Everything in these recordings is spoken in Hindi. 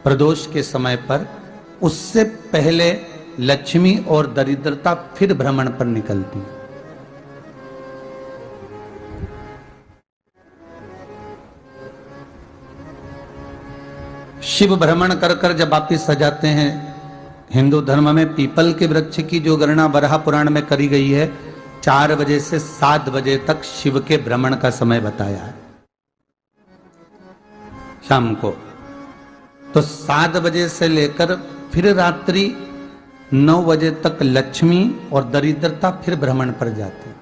प्रदोष के समय पर, उससे पहले लक्ष्मी और दरिद्रता फिर भ्रमण पर निकलती है। शिव भ्रमण कर कर जब वापिस आ जाते हैं, हिंदू धर्म में पीपल के वृक्ष की जो गणना वराह पुराण में करी गई है, 4 बजे से 7 बजे तक शिव के भ्रमण का समय बताया है शाम को। तो 7 बजे से लेकर फिर रात्रि 9 बजे तक लक्ष्मी और दरिद्रता फिर भ्रमण पर जाती है।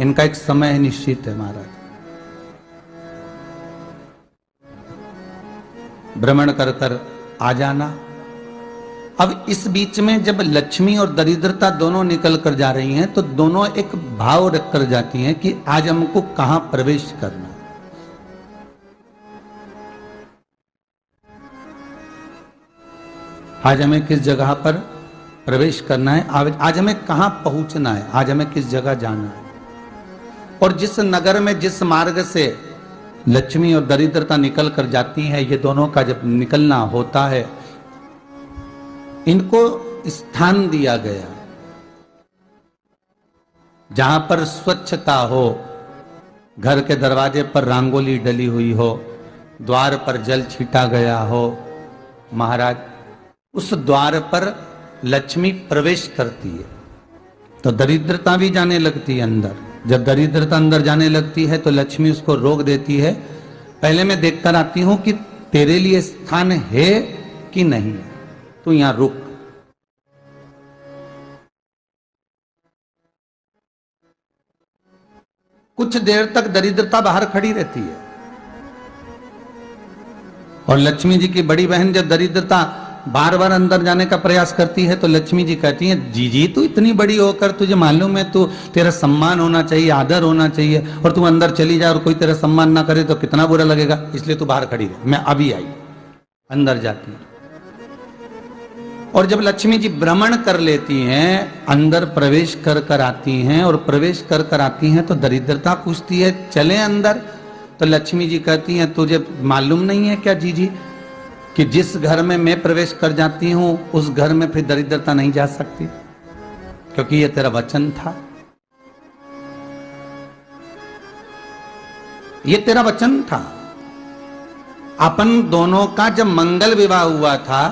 इनका एक समय निश्चित है महाराज। भ्रमण कर कर आ जाना। अब इस बीच में जब लक्ष्मी और दरिद्रता दोनों निकल कर जा रही हैं, तो दोनों एक भाव रख कर जाती हैं कि आज हमको कहां प्रवेश करना। आज हमें किस जगह पर प्रवेश करना है, आज हमें कहां पहुंचना है, आज हमें किस जगह जाना है। और जिस नगर में जिस मार्ग से लक्ष्मी और दरिद्रता निकल कर जाती है, ये दोनों का जब निकलना होता है, इनको स्थान दिया गया जहां पर स्वच्छता हो, घर के दरवाजे पर रंगोली डली हुई हो, द्वार पर जल छीटा गया हो। महाराज, उस द्वार पर लक्ष्मी प्रवेश करती है तो दरिद्रता भी जाने लगती है अंदर। जब दरिद्रता अंदर जाने लगती है तो लक्ष्मी उसको रोक देती है। पहले मैं देखकर आती हूं कि तेरे लिए स्थान है कि नहीं, तू यहां रुक। कुछ देर तक दरिद्रता बाहर खड़ी रहती है और लक्ष्मी जी की बड़ी बहन जब दरिद्रता बार बार अंदर जाने का प्रयास करती है तो लक्ष्मी जी कहती हैं, जी तू इतनी बड़ी होकर तुझे मालूम है तू तेरा सम्मान होना चाहिए, आदर होना चाहिए, और तू अंदर चली जाए और कोई तेरा सम्मान ना करे तो कितना बुरा लगेगा, इसलिए तू बाहर खड़ी रहे। मैं अभी आई। अंदर जाती है और जब लक्ष्मी जी भ्रमण कर लेती हैं, अंदर प्रवेश कर कर आती हैं और प्रवेश कर कर आती हैं तो दरिद्रता पूछती है चले अंदर। तो लक्ष्मी जी कहती हैं, तुझे मालूम नहीं है क्या जी कि जिस घर में मैं प्रवेश कर जाती हूं उस घर में फिर दरिद्रता नहीं जा सकती, क्योंकि यह तेरा वचन था, यह तेरा वचन था। अपन दोनों का जब मंगल विवाह हुआ था,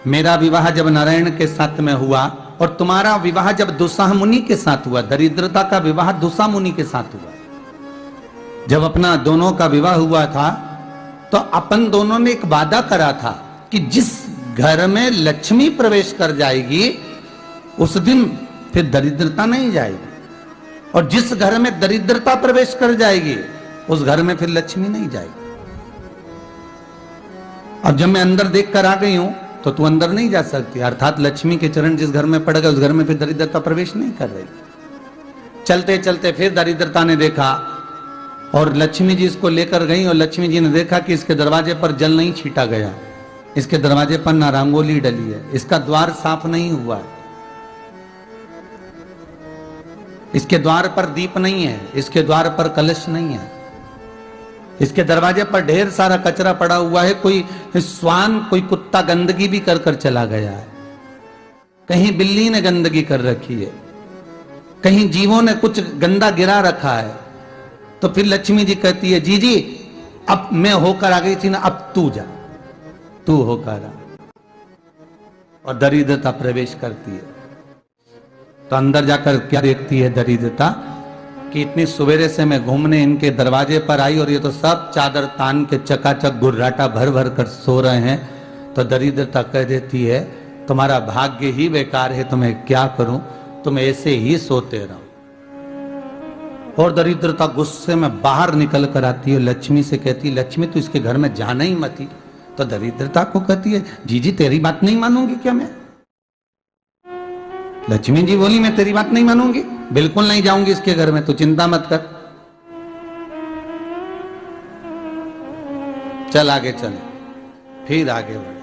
मेरा विवाह जब नारायण के साथ में हुआ और तुम्हारा विवाह जब दुस्साह मुनि के साथ हुआ, दरिद्रता का विवाह दुस्साह मुनि के साथ हुआ। जब अपना दोनों का विवाह हुआ था तो अपन दोनों ने एक वादा करा था कि जिस घर में लक्ष्मी प्रवेश कर जाएगी उस दिन फिर दरिद्रता नहीं जाएगी, और जिस घर में दरिद्रता प्रवेश कर जाएगी उस घर में फिर लक्ष्मी नहीं जाएगी। अब जब मैं अंदर देख कर आ गई हूं तो तू अंदर नहीं जा सकती, अर्थात लक्ष्मी के चरण जिस घर में पड़ गए उस घर में फिर दरिद्रता प्रवेश नहीं कर रही। चलते चलते फिर दरिद्रता ने देखा और लक्ष्मी जी इसको लेकर गई और लक्ष्मी जी ने देखा कि इसके दरवाजे पर जल नहीं छीटा गया, इसके दरवाजे पर ना रंगोली डली है, इसका द्वार साफ नहीं हुआ है, इसके द्वार पर दीप नहीं है, इसके द्वार पर कलश नहीं है, इसके दरवाजे पर ढेर सारा कचरा पड़ा हुआ है, कोई स्वान कोई कुत्ता गंदगी भी कर कर चला गया है, कहीं बिल्ली ने गंदगी कर रखी है, कहीं जीवों ने कुछ गंदा गिरा रखा है। तो फिर लक्ष्मी जी कहती है, जी अब मैं होकर आ गई थी ना, अब तू जा, तू होकर आ। और दरिद्रता प्रवेश करती है। तो अंदर जाकर क्या देखती है दरिद्रता कि इतनी सवेरे से मैं घूमने इनके दरवाजे पर आई और ये तो सब चादर तान के चकाचक गुर्राटा भर भर कर सो रहे हैं। तो दरिद्रता कह देती है, तुम्हारा भाग्य ही बेकार है, तुम्हें क्या करूं, तुम ऐसे ही सोते रहो। और दरिद्रता गुस्से में बाहर निकल कर आती है, लक्ष्मी से कहती है, लक्ष्मी तू इसके घर में जाना ही मत ही। तो दरिद्रता को कहती है, जी तेरी बात नहीं मानूंगी क्या मैं? लक्ष्मी जी बोली, मैं तेरी बात नहीं मानूंगी, बिल्कुल नहीं जाऊंगी इसके घर में, तू चिंता मत कर, चल आगे चले। फिर आगे बढ़े।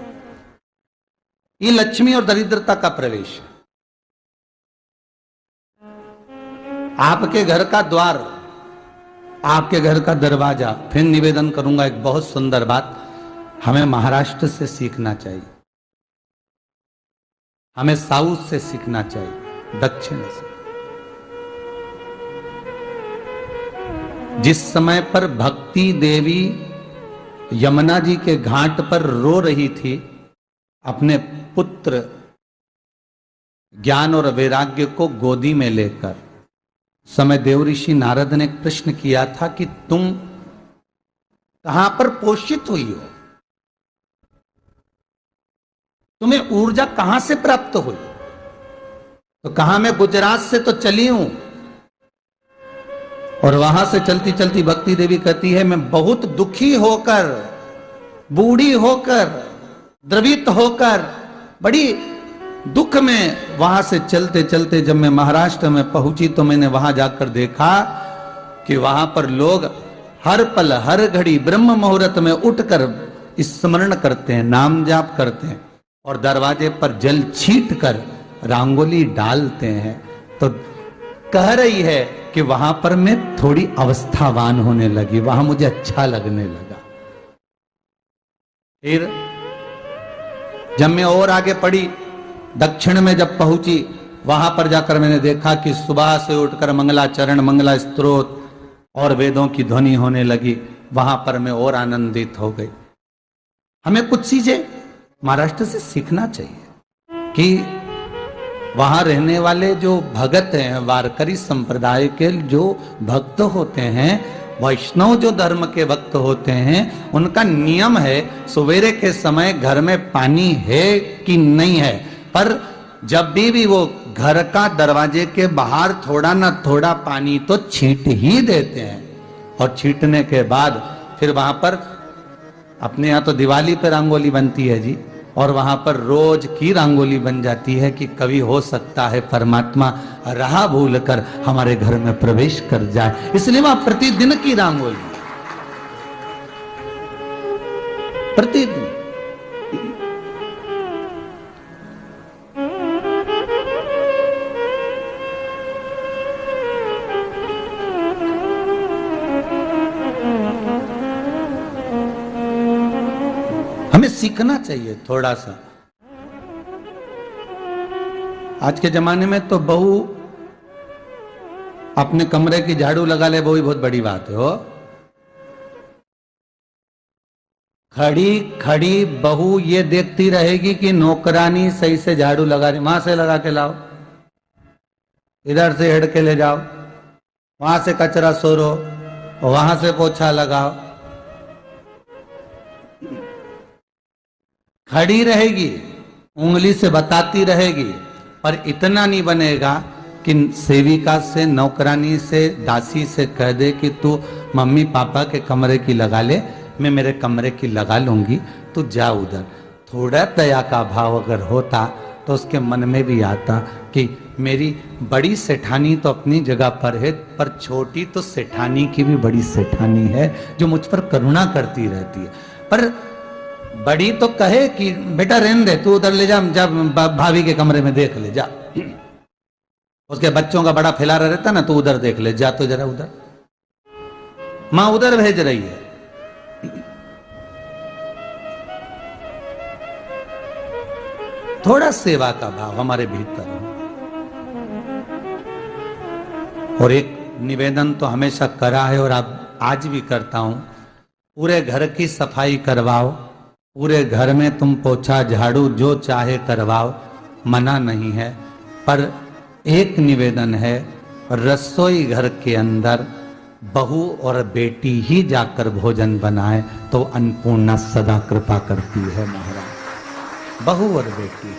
ये लक्ष्मी और दरिद्रता का प्रवेश है। आपके घर का द्वार आपके घर का दरवाजा। फिर निवेदन करूंगा एक बहुत सुंदर बात, हमें महाराष्ट्र से सीखना चाहिए, हमें साउथ से सीखना चाहिए, दक्षिण से। जिस समय पर भक्ति देवी यमुना जी के घाट पर रो रही थी अपने पुत्र ज्ञान और वैराग्य को गोदी में लेकर, समय देवऋषि नारद ने प्रश्न किया था कि तुम कहां पर पोषित हुई हो, तुम्हें ऊर्जा कहां से प्राप्त हुई? तो कहा मैं गुजरात से तो चली हूं। और वहां से चलती चलती भक्ति देवी कहती है मैं बहुत दुखी होकर, बूढ़ी होकर, द्रवित होकर, बड़ी दुख में वहां से चलते चलते जब मैं महाराष्ट्र में पहुंची तो मैंने वहां जाकर देखा कि वहां पर लोग हर पल हर घड़ी ब्रह्म मुहूर्त में उठकर स्मरण करते हैं, नाम जाप करते हैं और दरवाजे पर जल छीट कर रंगोली डालते हैं। तो कह रही है कि वहां पर मैं थोड़ी अवस्थावान होने लगी, वहां मुझे अच्छा लगने लगा। फिर जब मैं और आगे पढ़ी, दक्षिण में जब पहुंची, वहां पर जाकर मैंने देखा कि सुबह से उठकर मंगलाचरण, मंगला स्तोत्र और वेदों की ध्वनि होने लगी। वहां पर मैं और आनंदित हो गई। हमें कुछ चीजें महाराष्ट्र से सीखना चाहिए कि वहां रहने वाले जो भगत हैं, वारकरी संप्रदाय के जो भक्त होते हैं, वैष्णव जो धर्म के भक्त होते हैं, उनका नियम है सवेरे के समय घर में पानी है कि नहीं है, पर जब भी वो घर का दरवाजे के बाहर थोड़ा ना थोड़ा पानी तो छींट ही देते हैं। और छींटने के बाद फिर वहां पर अपने यहाँ तो दिवाली पर रंगोली बनती है जी, और वहां पर रोज की रंगोली बन जाती है कि कभी हो सकता है परमात्मा राह भूल कर हमारे घर में प्रवेश कर जाए, इसलिए वहां प्रतिदिन की रंगोली, प्रतिदिन। हमें सीखना चाहिए थोड़ा सा। आज के जमाने में तो बहू अपने कमरे की झाड़ू लगा ले, वो ही बहुत बड़ी बात है। हो खड़ी खड़ी बहू ये देखती रहेगी कि नौकरानी सही से झाड़ू लगा रही, वहां से लगा के लाओ, इधर से हेड़ के ले जाओ, वहां से कचरा सोरो, वहां से पोछा लगाओ। खड़ी रहेगी, उंगली से बताती रहेगी, पर इतना नहीं बनेगा कि सेविका से, नौकरानी से, दासी से कह दे कि तू मम्मी पापा के कमरे की लगा ले, मैं मेरे कमरे की लगा लूंगी, तू जा उधर। थोड़ा दया का भाव अगर होता तो उसके मन में भी आता कि मेरी बड़ी सेठानी तो अपनी जगह पर है, पर छोटी तो सेठानी की भी बड़ी सेठानी है जो मुझ पर करुणा करती रहती है। पर बड़ी तो कहे कि बेटा रहने दे, तू उधर ले जा, जब भाभी के कमरे में देख ले जा, उसके बच्चों का बड़ा फैलारा रहता ना, तू उधर देख ले जा, तो जरा उधर, मां उधर भेज रही है। थोड़ा सेवा का भाव हमारे भीतर हो। और एक निवेदन तो हमेशा करा है और अब आज भी करता हूं, पूरे घर की सफाई करवाओ, पूरे घर में तुम पोछा झाड़ू जो चाहे करवाओ, मना नहीं है। पर एक निवेदन है, रसोई घर के अंदर बहू और बेटी ही जाकर भोजन बनाए तो अन्नपूर्णा सदा कृपा करती है महाराज। बहू और बेटी ही।